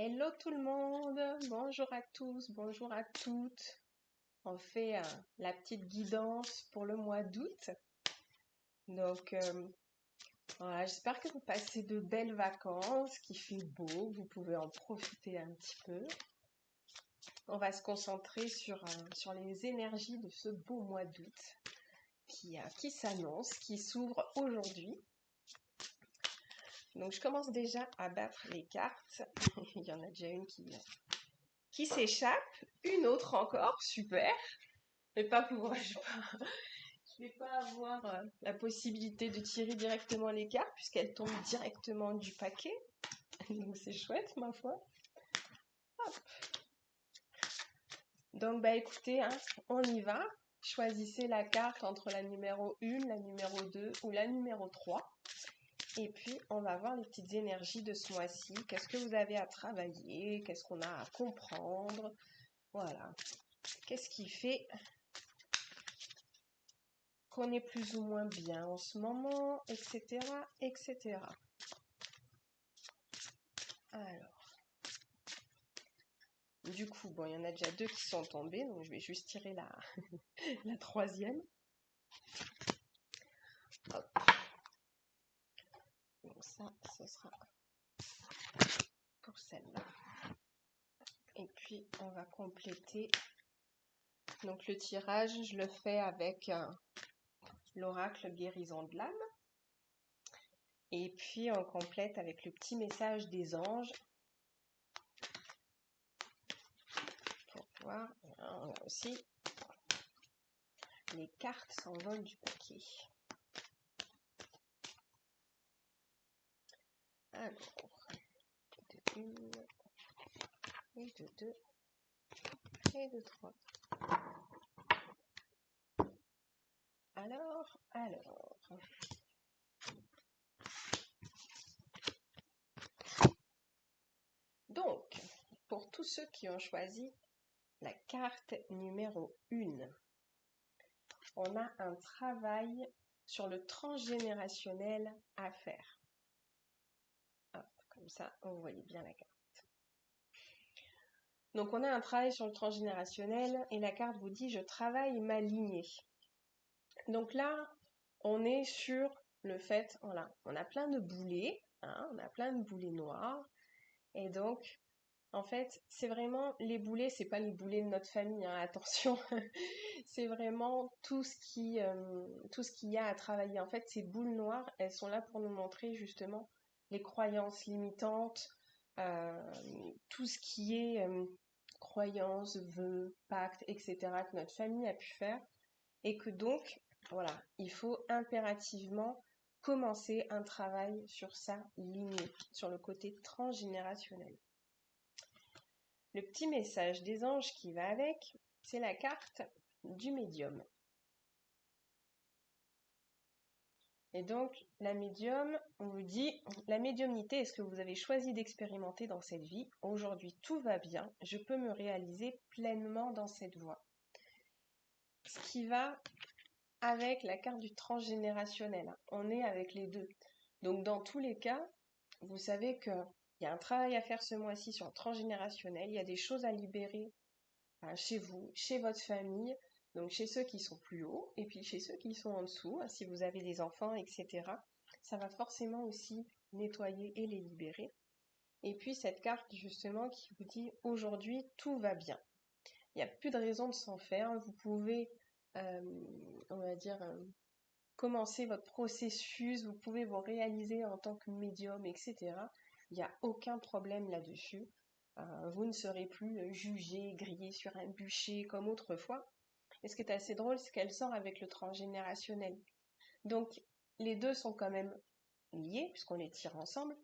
Hello tout le monde, bonjour à tous, bonjour à toutes. On fait la petite guidance pour le mois d'août. Donc voilà, j'espère que vous passez de belles vacances, qu'il fait beau, vous pouvez en profiter un petit peu. On va se concentrer sur les énergies de ce beau mois d'août qui s'annonce, qui s'ouvre aujourd'hui. Donc je commence déjà à battre les cartes. Il y en a déjà une qui s'échappe, une autre encore, super. Je vais pas avoir la possibilité de tirer directement les cartes puisqu'elles tombent directement du paquet. Donc c'est chouette ma foi. Hop. Donc bah écoutez, on y va. Choisissez la carte entre la numéro 1, la numéro 2 ou la numéro 3. Et puis, on va voir les petites énergies de ce mois-ci. Qu'est-ce que vous avez à travailler? Qu'est-ce qu'on a à comprendre? Voilà. Qu'est-ce qui fait qu'on est plus ou moins bien en ce moment, etc., etc. Alors, du coup, bon, il y en a déjà deux qui sont tombés, donc je vais juste tirer la troisième. Hop. Donc ça, ce sera pour celle-là. Et puis, on va compléter. Donc le tirage, je le fais avec l'oracle guérison de l'âme. Et puis, on complète avec le petit message des anges. Pour voir, on a aussi les cartes s'envolent du paquet. Alors, de 1, et de 2, et de 3. Alors. Donc, pour tous ceux qui ont choisi la carte numéro 1, on a un travail sur le transgénérationnel à faire. Hop, comme ça, vous voyez bien la carte. Donc, on a un travail sur le transgénérationnel et la carte vous dit « Je travaille ma lignée ». Donc là, on est sur le fait, voilà, on a plein de boulets, on a plein de boulets noirs. Et donc, en fait, c'est vraiment les boulets, c'est pas les boulets de notre famille, attention. C'est vraiment tout ce qu'il y a à travailler. En fait, ces boules noires, elles sont là pour nous montrer justement les croyances limitantes, tout ce qui est croyances, vœux, pactes, etc. que notre famille a pu faire. Et que donc, voilà, il faut impérativement commencer un travail sur sa lignée, sur le côté transgénérationnel. Le petit message des anges qui va avec, c'est la carte du médium. Et donc, la médium, on vous dit, la médiumnité est ce que vous avez choisi d'expérimenter dans cette vie. Aujourd'hui, tout va bien, je peux me réaliser pleinement dans cette voie. Ce qui va avec la carte du transgénérationnel, on est avec les deux. Donc, dans tous les cas, vous savez qu'il y a un travail à faire ce mois-ci sur le transgénérationnel, il y a des choses à libérer chez vous, chez votre famille, donc chez ceux qui sont plus hauts, et puis chez ceux qui sont en dessous, si vous avez des enfants, etc. Ça va forcément aussi nettoyer et les libérer. Et puis cette carte justement qui vous dit aujourd'hui tout va bien. Il n'y a plus de raison de s'en faire. Vous pouvez, on va dire, commencer votre processus, vous pouvez vous réaliser en tant que médium, etc. Il n'y a aucun problème là-dessus. Vous ne serez plus jugé, grillé sur un bûcher comme autrefois. Et ce qui est assez drôle, c'est qu'elle sort avec le transgénérationnel. Donc, les deux sont quand même liés, puisqu'on les tire ensemble.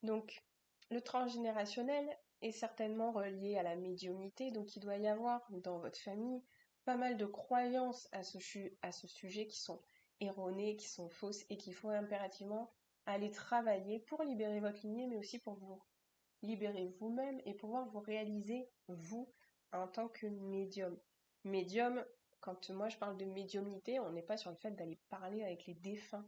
Donc, le transgénérationnel est certainement relié à la médiumnité, donc il doit y avoir dans votre famille pas mal de croyances à ce sujet qui sont erronées, qui sont fausses, et qu'il faut impérativement aller travailler pour libérer votre lignée, mais aussi pour vous libérer vous-même et pouvoir vous réaliser, vous, en tant que médium. Médium, quand moi je parle de médiumnité, on n'est pas sur le fait d'aller parler avec les défunts,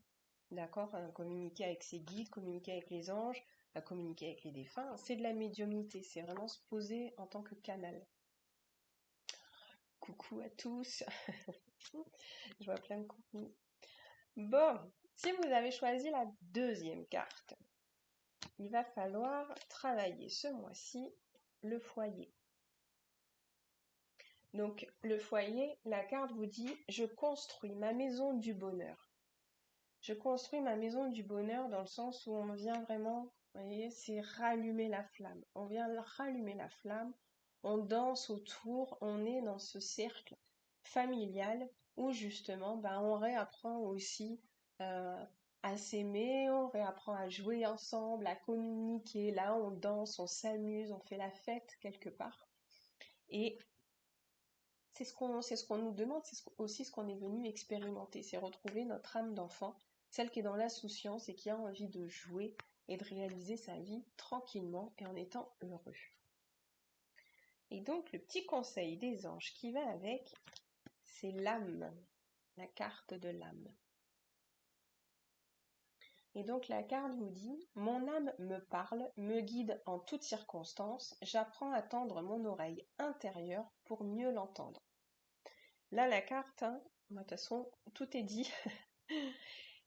d'accord? Communiquer avec ses guides, communiquer avec les anges, à communiquer avec les défunts, c'est de la médiumnité, c'est vraiment se poser en tant que canal. Coucou à tous, je vois plein de coucou. Bon, si vous avez choisi la deuxième carte, il va falloir travailler ce mois-ci le foyer. Donc le foyer, la carte vous dit « Je construis ma maison du bonheur ». Je construis ma maison du bonheur dans le sens où on vient vraiment, vous voyez, c'est rallumer la flamme. On vient rallumer la flamme, on danse autour, on est dans ce cercle familial où justement, on réapprend aussi à s'aimer, on réapprend à jouer ensemble, à communiquer. Là, on danse, on s'amuse, on fait la fête quelque part. Et c'est ce qu'on nous demande, c'est aussi ce qu'on est venu expérimenter, c'est retrouver notre âme d'enfant, celle qui est dans l'insouciance et qui a envie de jouer et de réaliser sa vie tranquillement et en étant heureux. Et donc le petit conseil des anges qui va avec, c'est l'âme, la carte de l'âme. Et donc la carte vous dit « Mon âme me parle, me guide en toutes circonstances, j'apprends à tendre mon oreille intérieure pour mieux l'entendre. » Là, la carte, de toute façon, tout est dit.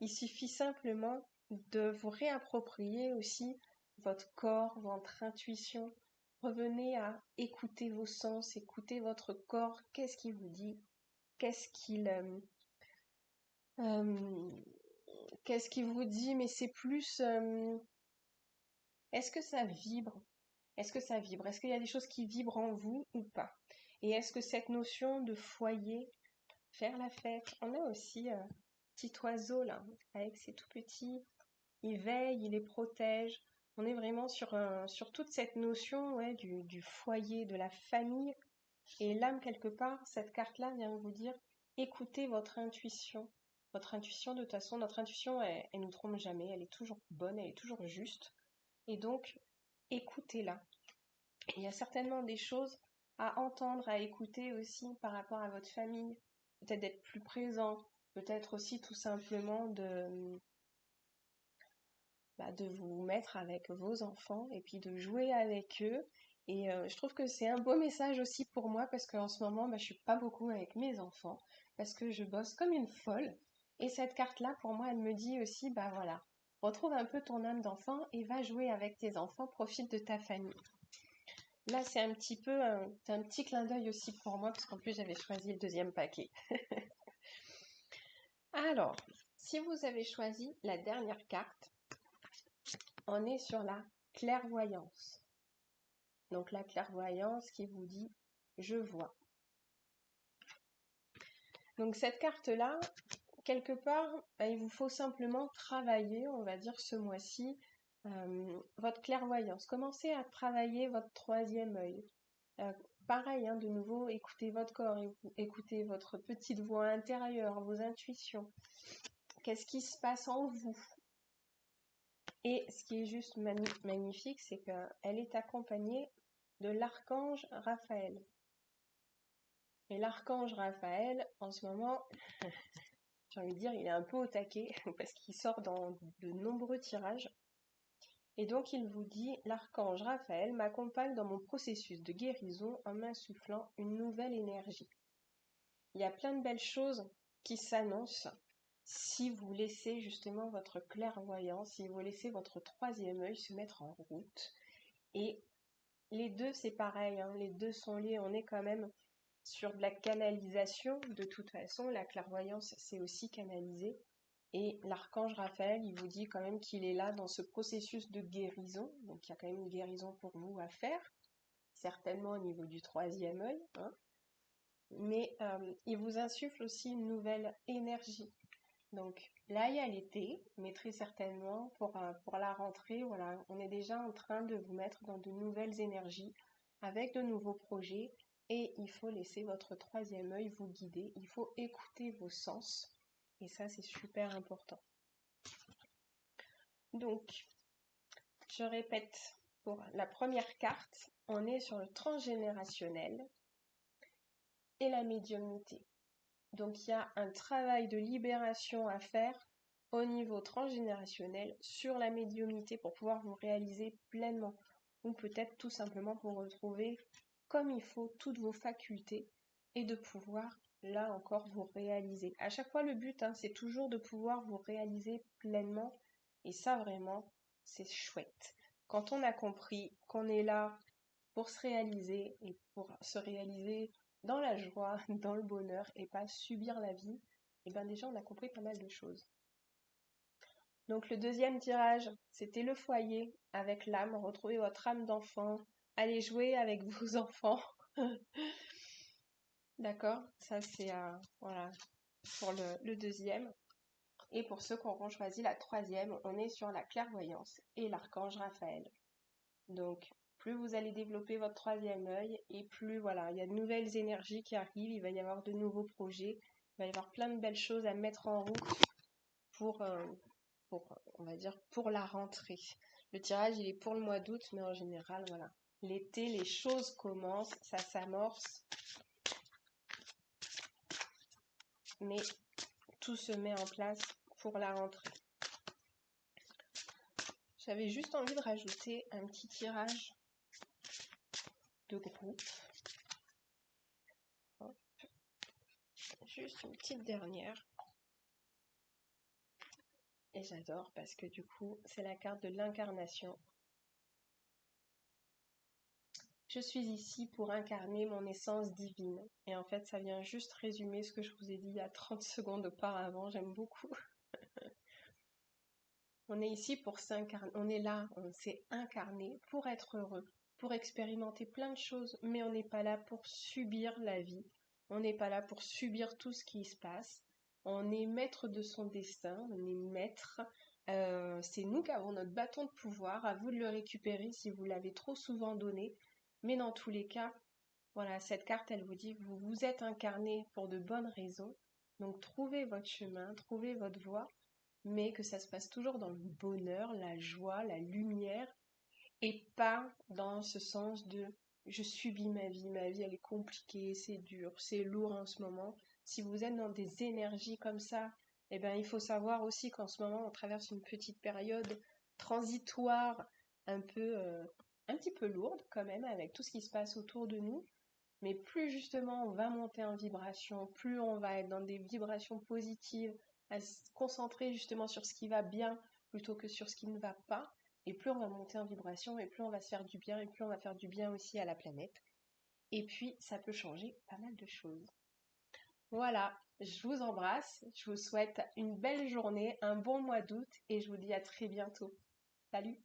Il suffit simplement de vous réapproprier aussi votre corps, votre intuition. Revenez à écouter vos sens, écouter votre corps. Qu'est-ce qu'il vous dit? Qu'est-ce qu'il vous dit? Mais c'est plus... est-ce que ça vibre? Est-ce que ça vibre? Est-ce qu'il y a des choses qui vibrent en vous ou pas? Et est-ce que cette notion de foyer, faire la fête, on a aussi petit oiseau là, avec ses tout petits, il veille, il les protège. On est vraiment sur toute cette notion du foyer, de la famille. Et l'âme, quelque part, cette carte-là vient vous dire, écoutez votre intuition. Votre intuition, de toute façon, notre intuition, elle nous trompe jamais, elle est toujours bonne, elle est toujours juste. Et donc, écoutez-la. Il y a certainement des choses à entendre, à écouter aussi par rapport à votre famille. Peut-être d'être plus présent, peut-être aussi tout simplement de vous mettre avec vos enfants et puis de jouer avec eux. Et je trouve que c'est un beau message aussi pour moi parce qu'en ce moment, je suis pas beaucoup avec mes enfants parce que je bosse comme une folle. Et cette carte-là, pour moi, elle me dit aussi, voilà, retrouve un peu ton âme d'enfant et va jouer avec tes enfants, profite de ta famille. Là, c'est un petit peu, c'est un petit clin d'œil aussi pour moi parce qu'en plus, j'avais choisi le deuxième paquet. Alors, si vous avez choisi la dernière carte, on est sur la clairvoyance. Donc la clairvoyance qui vous dit « je vois ». Donc cette carte-là, quelque part, il vous faut simplement travailler, on va dire ce mois-ci, votre clairvoyance. Commencez à travailler votre troisième œil. Pareil, de nouveau, écoutez votre corps, écoutez votre petite voix intérieure, vos intuitions. Qu'est-ce qui se passe en vous? Et ce qui est juste magnifique, c'est qu'elle est accompagnée de l'archange Raphaël. Et l'archange Raphaël, en ce moment, j'ai envie de dire, il est un peu au taquet, parce qu'il sort dans de nombreux tirages. Et donc il vous dit, l'archange Raphaël m'accompagne dans mon processus de guérison en m'insufflant une nouvelle énergie. Il y a plein de belles choses qui s'annoncent si vous laissez justement votre clairvoyance, si vous laissez votre troisième œil se mettre en route. Et les deux, c'est pareil, les deux sont liés, on est quand même sur de la canalisation. De toute façon, la clairvoyance, c'est aussi canalisé. Et l'archange Raphaël, il vous dit quand même qu'il est là dans ce processus de guérison. Donc il y a quand même une guérison pour vous à faire, certainement au niveau du troisième œil. Mais il vous insuffle aussi une nouvelle énergie. Donc là, il y a l'été, mais très certainement pour la rentrée, voilà, on est déjà en train de vous mettre dans de nouvelles énergies, avec de nouveaux projets, et il faut laisser votre troisième œil vous guider, il faut écouter vos sens, et ça c'est super important. Donc, je répète, pour la première carte, on est sur le transgénérationnel et la médiumnité. Donc il y a un travail de libération à faire au niveau transgénérationnel sur la médiumnité pour pouvoir vous réaliser pleinement ou peut-être tout simplement pour retrouver comme il faut toutes vos facultés et de pouvoir là encore vous réaliser. À chaque fois le but c'est toujours de pouvoir vous réaliser pleinement et ça vraiment c'est chouette. Quand on a compris qu'on est là pour se réaliser et pour se réaliser dans la joie, dans le bonheur et pas subir la vie, et bien déjà on a compris pas mal de choses. Donc le deuxième tirage, c'était le foyer avec l'âme, retrouvez votre âme d'enfant, allez jouer avec vos enfants. D'accord, ça c'est voilà pour le deuxième. Et pour ceux qui auront choisi la troisième, on est sur la clairvoyance et l'archange Raphaël. Donc plus vous allez développer votre troisième œil et plus voilà, il y a de nouvelles énergies qui arrivent, il va y avoir de nouveaux projets, il va y avoir plein de belles choses à mettre en route pour on va dire, pour la rentrée. Le tirage, il est pour le mois d'août, mais en général, voilà. L'été, les choses commencent, ça s'amorce, mais tout se met en place pour la rentrée. J'avais juste envie de rajouter un petit tirage de groupe. Hop. Juste une petite dernière. Et j'adore parce que du coup, c'est la carte de l'incarnation. Je suis ici pour incarner mon essence divine. Et en fait, ça vient juste résumer ce que je vous ai dit il y a 30 secondes auparavant. J'aime beaucoup. On est ici pour s'incarner. On est là, on s'est incarné pour être heureux, pour expérimenter plein de choses. Mais on n'est pas là pour subir la vie. On n'est pas là pour subir tout ce qui se passe. On est maître de son destin. On est maître. C'est nous qui avons notre bâton de pouvoir. À vous de le récupérer si vous l'avez trop souvent donné. Mais dans tous les cas, voilà, cette carte, elle vous dit que vous vous êtes incarné pour de bonnes raisons. Donc trouvez votre chemin, trouvez votre voie, mais que ça se passe toujours dans le bonheur, la joie, la lumière, et pas dans ce sens de je subis ma vie elle est compliquée, c'est dur, c'est lourd en ce moment. Si vous êtes dans des énergies comme ça, eh bien il faut savoir aussi qu'en ce moment on traverse une petite période transitoire un petit peu lourde quand même avec tout ce qui se passe autour de nous. Mais plus justement on va monter en vibration, plus on va être dans des vibrations positives, à se concentrer justement sur ce qui va bien plutôt que sur ce qui ne va pas, et plus on va monter en vibration, et plus on va se faire du bien, et plus on va faire du bien aussi à la planète. Et puis ça peut changer pas mal de choses. Voilà, je vous embrasse, je vous souhaite une belle journée, un bon mois d'août, et je vous dis à très bientôt. Salut!